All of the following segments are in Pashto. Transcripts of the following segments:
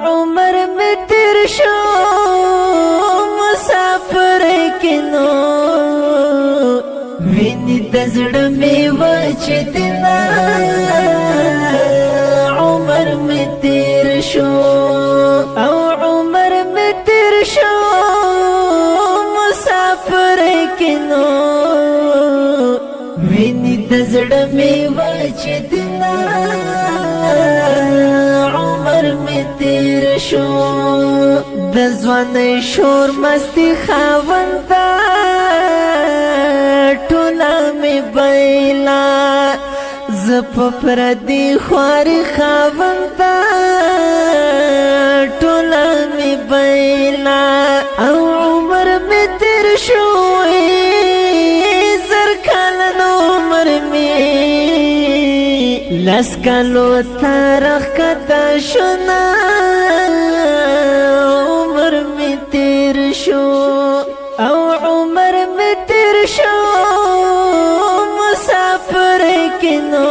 عمر میں تیر شو مسافر کنو وینی دزڑ میں وچتنا عمر میں تیر شو او عمر میں تیر شو مسافر کنو وینی دزڑ میں وچتنا عمر میں تیر شو دزوان شور مستی خاوندا ټولا می بیلا زپ پردی خواری خاوندا ټولا می بیلا او عمر می تیر شو زر کالن عمر می لس کالو تارخ کتا شنا عمر می تیر شو او عمر می تیر شو مسافر کنو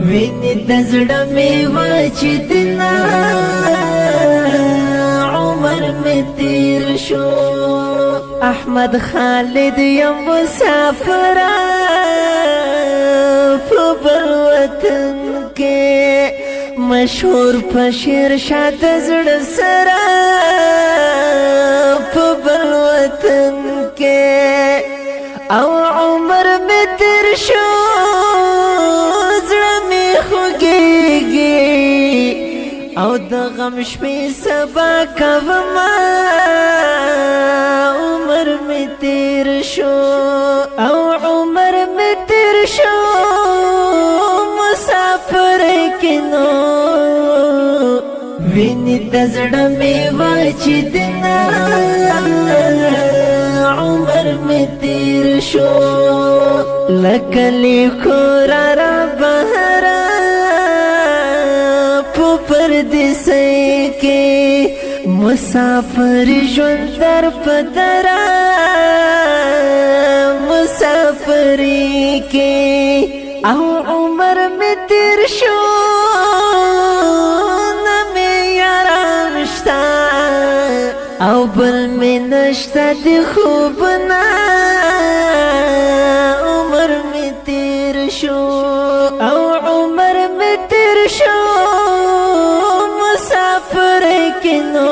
وینی دزڑ می وچتنا عمر می تیر شو احمد خالد یم مسافر بل وطن کے مشہور پشیر شاد زڑ سرا بل وطن کے او عمر میں تیر شو زڑ میں خوگیگی او دا غم شپی سبا کبما عمر میں تیر شو او عمر میں تیر شو مسافر کنو وینی دزڑ میں وچتنا عمر میں تیر شو لکلی کورا را بہرا پردیسی کے مسافر ژوند در پدرا مسافری کے او عمر میں تیر شو نمی یاران شتا او بل میں نشتا دی خوبنا عمر میں تیر شو او عمر میں تیر شو مسافر کنو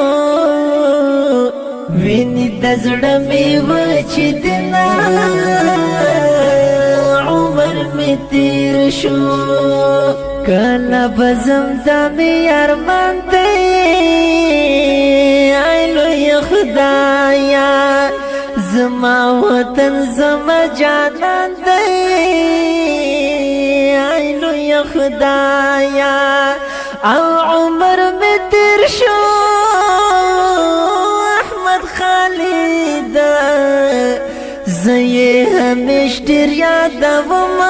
وینی دزڑ میں وچتنا عمر میں تیر شو کلا بزم دامی ارمان دی ایلو یا خدایا زما وطن زما جانان دی ایلو یا خدایا او عمر میں تیر شو احمد خالد زی ہمیش دیر یاد وما